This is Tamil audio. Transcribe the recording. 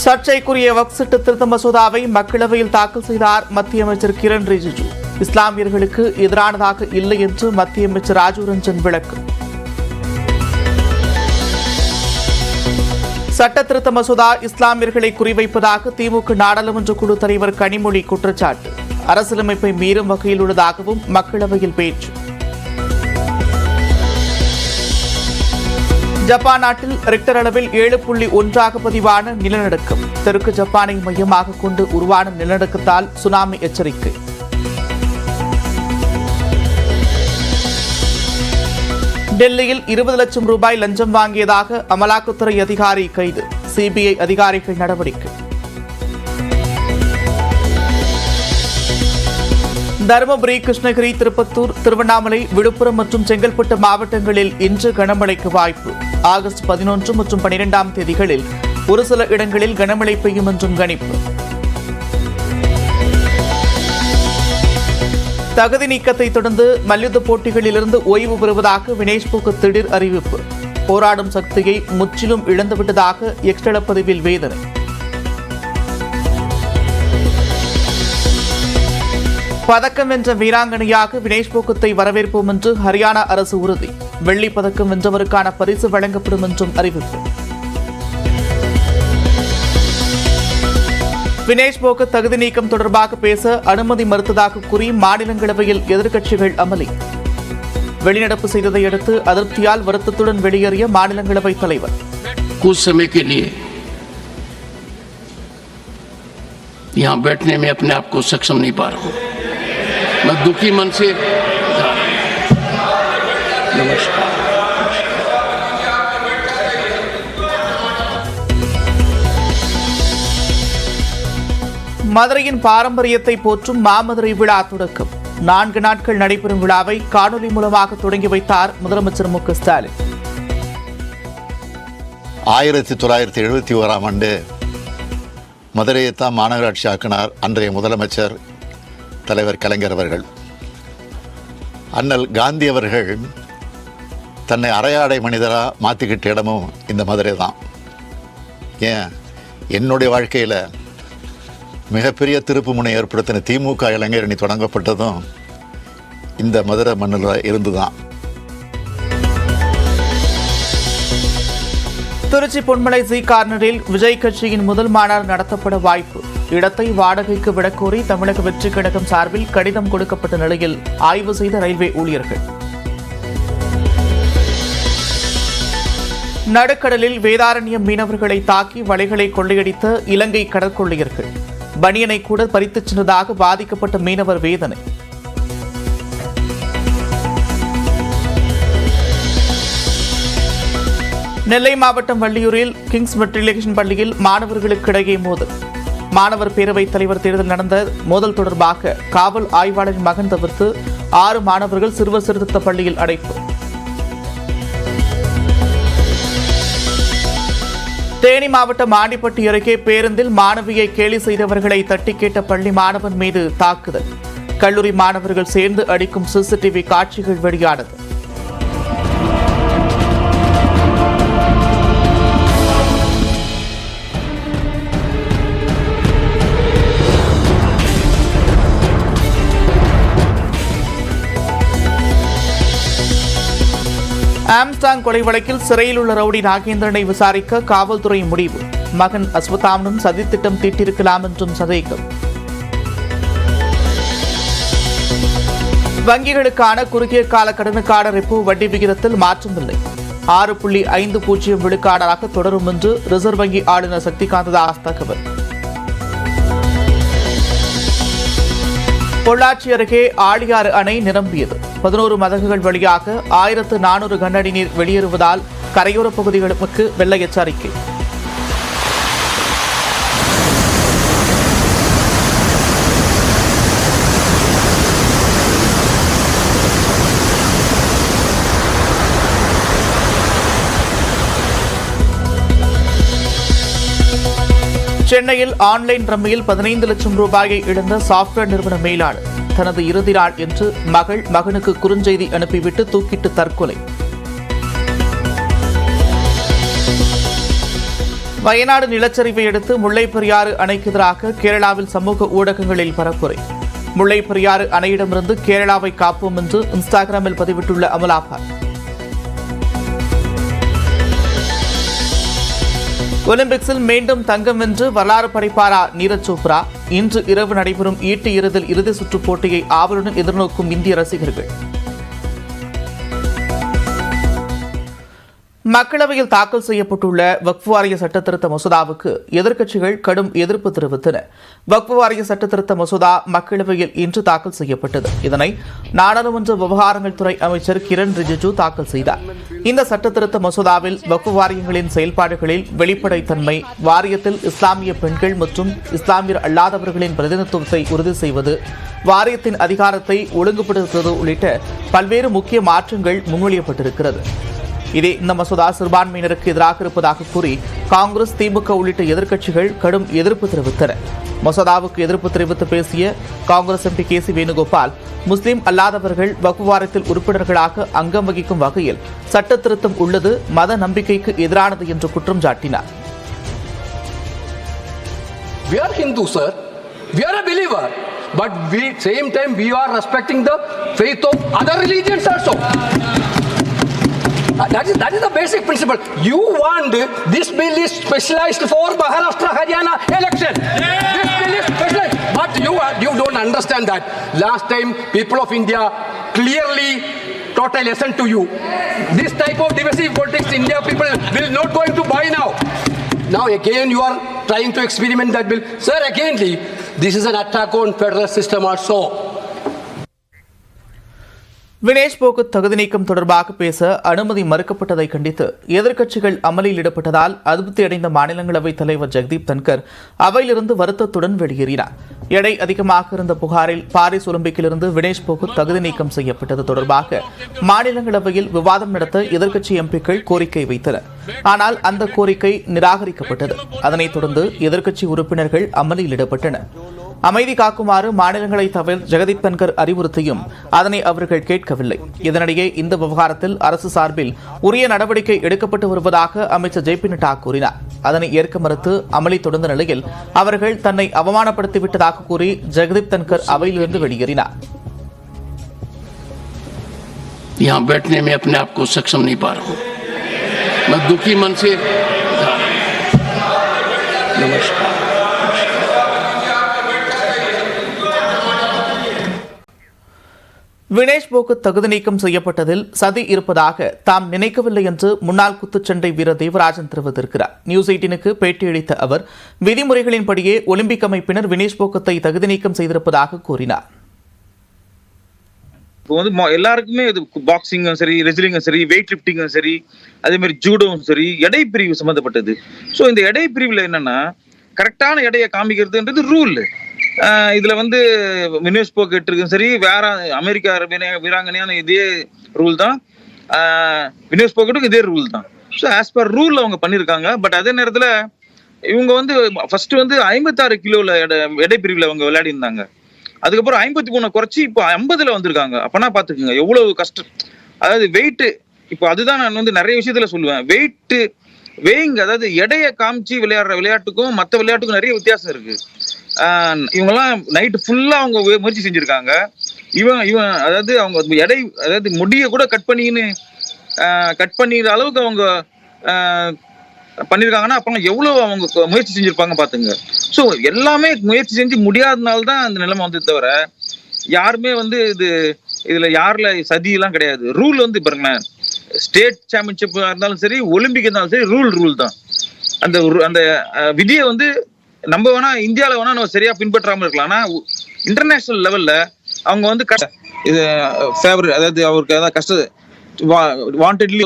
சர்ச்சைக்குரிய வக்ஃப் சட்ட திருத்த மசோதாவை மக்களவையில் தாக்கல் செய்தார் மத்திய அமைச்சர் கிரண் ரிஜிஜு. இஸ்லாமியர்களுக்கு எதிரானதாக இல்லை என்று மத்திய அமைச்சர் ராஜீவ் ரஞ்சன் விளக்கம். சட்ட திருத்த மசோதா இஸ்லாமியர்களை குறிவைப்பதாக திமுக நாடாளுமன்ற குழு தலைவர் கனிமொழி குற்றச்சாட்டு. அரசியலமைப்பை மீறும் வகையில் உள்ளதாகவும் மக்களவையில் பேச்சு. ஜப்பான் நாட்டில் ரிக்டர் அளவில் 7.1 பதிவான நிலநடுக்கம். தெற்கு ஜப்பானை மையமாக கொண்டு உருவான நிலநடுக்கத்தால் சுனாமி எச்சரிக்கை. டெல்லியில் 20 லட்சம் ரூபாய் லஞ்சம் வாங்கியதாக அமலாக்கத்துறை அதிகாரி கைது. சிபிஐ அதிகாரிகள் நடவடிக்கை. தருமபுரி, கிருஷ்ணகிரி, திருப்பத்தூர், திருவண்ணாமலை, விழுப்புரம் மற்றும் செங்கல்பட்டு மாவட்டங்களில் இன்று கனமழைக்கு வாய்ப்பு. ஆகஸ்ட் 11 மற்றும் 12ஆம் தேதிகளில் ஒரு சில இடங்களில் கனமழை பெய்யும் என்றும் கணிப்பு. தகுதி நீக்கத்தை தொடர்ந்து மல்யுத்த போட்டிகளிலிருந்து ஓய்வு பெறுவதாக வினேஷ் போகத் திடீர் அறிவிப்பு. போராடும் சக்தியை முற்றிலும் இழந்துவிட்டதாக எக்ஸ்தல பதிவில் வேதனை. பதக்கம் வென்ற வீராங்கனையாக வினேஷ் போகத்தை வரவேற்போம் என்று ஹரியானா அரசு உறுதி. வெள்ளி பதக்கம் வென்றவருக்கான பரிசு வழங்கப்படும் என்றும் அறிவிப்பு. வினேஷ் போகத் தகுதி நீக்கம் தொடர்பாக பேச அனுமதி மறுத்ததாக கூறி மாநிலங்களவையில் எதிர்க்கட்சிகள் அமளி. வெளிநடப்பு செய்ததை அடுத்து அதிருப்தியால் வருத்தத்துடன் வெளியேறிய மாநிலங்களவை தலைவர். कुछ समय के लिए यहाँ बैठने में अपने आप को सक्षम नहीं पा रहा हूँ. मैं दुखी मन से नमस्कार. மதுரையின் பாரம்பரியத்தை போற்றும் மாமதுரை விழா தொடக்கம். 4 நாட்கள் நடைபெறும் விழாவை காணொலி மூலமாக தொடங்கி வைத்தார் முதலமைச்சர் மு க ஸ்டாலின். 1971ஆம் ஆண்டு மதுரையைத்தான் மாநகராட்சி ஆக்கினார் அன்றைய முதலமைச்சர் தலைவர் கலைஞர் அவர்கள். அண்ணல் காந்தி அவர்கள் தன்னை அரையாடை மனிதராக மாற்றிக்கிட்ட இடமும் இந்த மதுரை தான். ஏன், என்னுடைய வாழ்க்கையில் மிகப்பெரிய திருப்பு முனை ஏற்படுத்தின திமுக இளைஞரணி தொடங்கப்பட்டதும் இந்த மதுரை மண்ணில் இருந்து தான். திருச்சி பொன்மலை ஜி கார்னரில் விஜய் கட்சியின் முதல் மாநாடு நடத்தப்பட வாய்ப்பு. இடத்தை வாடகைக்கு விடக்கோரி தமிழக வெற்றிக் கழகம் சார்பில் கடிதம் கொடுக்கப்பட்ட நிலையில் ஆய்வு செய்த ரயில்வே ஊழியர்கள். நடுக்கடலில் வேதாரண்யம் மீனவர்களை தாக்கி வலைகளை கொள்ளையடித்த இலங்கை கடற்கொள்ளையர்கள். பனியனை கூட பறித்துச் சென்றதாக பாதிக்கப்பட்ட மீனவர் வேதனை. நெல்லை மாவட்டம் வள்ளியூரில் கிங்ஸ் மெட்ரிகுலேஷன் பள்ளியில் மாணவர்களுக்கிடையே மோதல். மாணவர் பேரவைத் தலைவர் தேர்தல் நடந்த மோதல் தொடர்பாக காவல் ஆய்வாளரின் மகன் தவிர்த்து 6 மாணவர்கள் சிறுவர் சீர்திருத்த பள்ளியில் அடைப்பு. தேனி மாவட்டம் ஆண்டிப்பட்டி அருகே பேருந்தில் மாணவியை கேலி செய்தவர்களை தட்டி கேட்ட பள்ளி மாணவன் மீது தாக்குதல். கல்லூரி மாணவர்கள் சேர்ந்து அடிக்கும் சிசிடிவி காட்சிகள் வெளியானது. ஆம்ஸ்டாங் கொலை வழக்கில் சிறையில் உள்ள ரவுடி நாகேந்திரனை விசாரிக்க காவல்துறை முடிவு. மகன் அஸ்வத்தாமனும் சதித்திட்டம் தீட்டிருக்கலாம் என்றும் சந்தேகம். வங்கிகளுக்கான குறுகிய கால கடனுக்கான ரெப்போ வட்டி விகிதத்தில் மாற்றமில்லை. 6.50 விழுக்காடாக தொடரும் என்று ரிசர்வ் வங்கி ஆளுநர் சக்திகாந்த தாஸ் தகவல். பொள்ளாச்சி அருகே ஆழியாறு அணை நிரம்பியது. 11 மதகுகள் வழியாக 1400 கனஅடி நீர் வெளியேறுவதால் கரையோர பகுதிகளுக்கு வெள்ள எச்சரிக்கை. சென்னையில் ஆன்லைன் ரம்மியில் 15 லட்சம் ரூபாயை இழந்த சாப்ட்வேர் நிறுவன மேலாளர் தனது இறுதி நாள் என்று மகனுக்கு குறுஞ்செய்தி அனுப்பிவிட்டு தூக்கிட்டு தற்கொலை. வயநாடு நிலச்சரிவை அடுத்து முல்லைப் பெரியாறு அணைக்கு எதிராக கேரளாவில் சமூக ஊடகங்களில் பரப்புரை. முல்லைப் பெரியாறு அணையிடமிருந்து கேரளாவை காப்போம் என்று இன்ஸ்டாகிராமில் பதிவிட்டுள்ள அமலாபால். ஒலிம்பிக்ஸில் மீண்டும் தங்கம் வென்று வரலாறு படைப்பாரா நீரஜ் சோப்ரா? இன்று இரவு நடைபெறும் ஈட்டி எறிதல் இறுதி சுற்றுப் போட்டியை ஆவலுடன் எதிர்நோக்கும் இந்திய ரசிகர்கள். மக்களவையில் தாக்கல் செய்யப்பட்டுள்ள வக்ஃப் வாரிய சட்டத்திருத்த மசோதாவுக்கு எதிர்க்கட்சிகள் கடும் எதிர்ப்பு தெரிவித்தன. வக்ஃப் வாரிய சட்டத்திருத்த மசோதா மக்களவையில் இன்று தாக்கல் செய்யப்பட்டது. இதனை நாடாளுமன்ற விவகாரங்கள் துறை அமைச்சர் கிரண் ரிஜிஜு தாக்கல் செய்தார். இந்த சட்டத்திருத்த மசோதாவில் வக்ஃப் வாரியங்களின் செயல்பாடுகளில் வெளிப்படைத்தன்மை, வாரியத்தில் இஸ்லாமிய பெண்கள் மற்றும் இஸ்லாமியர் அல்லாதவர்களின் பிரதிநிதித்துவத்தை உறுதி செய்வது, வாரியத்தின் அதிகாரத்தை ஒழுங்குபடுத்துவது உள்ளிட்ட பல்வேறு முக்கிய மாற்றங்கள் முன்மொழியப்பட்டிருக்கிறது. இந்த மசோதா சிறுபான்மையினருக்கு எதிராக இருப்பதாக கூறி காங்கிரஸ், திமுக உள்ளிட்ட எதிர்க்கட்சிகள் கடும் எதிர்ப்பு தெரிவித்தன. மசோதாவுக்கு எதிர்ப்பு தெரிவித்து பேசிய காங்கிரஸ் எம்பி KC வேணுகோபால், முஸ்லிம் அல்லாதவர்கள் வக்ஃப் வாரியத்தில் உறுப்பினர்களாக அங்கம் வகிக்கும் வகையில் சட்ட திருத்தம் உள்ளது மத நம்பிக்கைக்கு எதிரானது என்று குற்றம் சாட்டினார். We are Hindu, sir. We are a believer. But same time we are respecting the faith of other religions also. That is the basic principle. You want this bill is specialized for Maharashtra, Haryana election. This bill is specialized. But you don't understand that. Last time people of India clearly taught a lesson to you. This type of divisive politics India people will not going to buy now. Now again you are trying to experiment that bill. Sir, again this is an attack on federal system also. Vinesh Phogat தகுதி நீக்கம் தொடர்பாக பேச அனுமதி மறுக்கப்பட்டதை கண்டித்து எதிர்க்கட்சிகள் அமளியில் ஈடுபட்டதால் அதிருப்தி அடைந்த மாநிலங்களவைத் தலைவர் ஜெகதீப் தன்கர் அவையிலிருந்து வருத்தத்துடன் வெளியேறினார். எடை அதிகமாக இருந்த புகாரில் பாரிஸ் ஒலிம்பிக்கிலிருந்து வினேஷ் போகத் தகுதி நீக்கம் செய்யப்பட்டது தொடர்பாக மாநிலங்களவையில் விவாதம் நடத்த எதிர்க்கட்சி எம்பிக்கள் கோரிக்கை வைத்தனர். ஆனால் அந்த கோரிக்கை நிராகரிக்கப்பட்டது. அதனைத் தொடர்ந்து எதிர்க்கட்சி உறுப்பினர்கள் அமளியில் ஈடுபட்டனர். அமைதி காக்குமாறு மாநிலங்களை தவிர ஜெகதீப் தன்கர் அறிவுறுத்தியும் அதனை அவர்கள் கேட்கவில்லை. இதனிடையே இந்த விவகாரத்தில் அரசு சார்பில் உரிய நடவடிக்கை எடுக்கப்பட்டு வருவதாக அமைச்சர் JP நட்டா கூறினார். அதனை ஏற்க மறுத்து அமளி தொடர்ந்த நிலையில் அவர்கள் தன்னை அவமானப்படுத்திவிட்டதாக கூறி ஜெகதீப் தன்கர் அவையிலிருந்து வெளியேறினார். यहाँ बैठने में अपने आप को सक्षम नहीं पा रहा हूं. मैं दुखी मन से नमस्कार. வினேஷ் போகத் தகுதி நீக்கம் செய்யப்பட்டதில் சதி இருப்பதாக தாம் நினைக்கவில்லை என்று முன்னாள் குத்துச்சண்டை வீரர் தேவராஜன் தெரிவித்திருக்கிறார். நியூஸ் 18க்கு பேட்டியளித்த அவர் விதிமுறைகளின்படியே ஒலிம்பிக் அமைப்பினர் வினேஷ் போகத்தை தகுதி நீக்கம் செய்திருப்பதாக கூறினார். இப்போ வந்து எல்லாருக்குமே இது பாக்ஸிங்கும் சரி, ரெஸ்லிங்கும் சரி, வெயிட் லிப்டிங்கும் சரி, அதே மாதிரி ஜூடோவும் சரி, எடை பிரிவு சம்பந்தப்பட்டது. ஸோ இந்த எடை பிரிவில் என்னன்னா கரெக்டான எடையை காமிக்கிறதுன்றது ரூல். இதுல வந்து வினேஷ் போகட்டுக்கும் சரி, வேற அமெரிக்கா வீராங்கனையான இதே ரூல் தான், வினேஷ் போகட்டுக்கும் இதே ரூல் தான். ஸோ ஆஸ் பர் ரூல் அவங்க பண்ணியிருக்காங்க. பட் அதே நேரத்தில் இவங்க வந்து ஃபர்ஸ்ட் வந்து 56 கிலோல எடை பிரிவில் அவங்க விளையாடி இருந்தாங்க. அதுக்கப்புறம் 53 குறைச்சி இப்போ 50ல வந்திருக்காங்க. அப்பனா பாத்துக்கோங்க எவ்வளவு கஷ்டம். அதாவது வெயிட், இப்போ அதுதான் நான் வந்து நிறைய விஷயத்துல சொல்லுவேன், வெயிட் வேயிங், அதாவது எடையை காமிச்சு விளையாடுற விளையாட்டுக்கும் மற்ற விளையாட்டுக்கும் நிறைய வித்தியாசம் இருக்கு. இவங்கெல்லாம் நைட்டு ஃபுல்லா அவங்க முயற்சி செஞ்சிருக்காங்க. இவன் அதாவது அவங்க எடை, அதாவது முடிய கூட கட் பண்ணிக்கிற அளவுக்கு அவங்க பண்ணிருக்காங்கன்னா அப்ப எவ்வளவு அவங்க முயற்சி செஞ்சிருப்பாங்க பாத்துங்க. ஸோ எல்லாமே முயற்சி செஞ்சு முடியாதனால்தான் அந்த நிலைமை வந்து, தவிர யாருமே வந்து இதுல யாருல சதி எல்லாம் கிடையாது. ரூல் வந்து பாருங்களேன், ஸ்டேட் சாம்பியன்ஷிப் இருந்தாலும் சரி, ஒலிம்பிக் இருந்தாலும் சரி, ரூல் தான். அந்த விதியை வந்து நம்ம வேணா இந்தியாவில வேணா நம்ம சரியா பின்பற்றாம இருக்கலாம். ஆனா இன்டர்நேஷனல் லெவல்ல அவங்க வந்து இது ஃபேவர், அதாவது அவருக்கு கஷ்ட வாண்டட்லி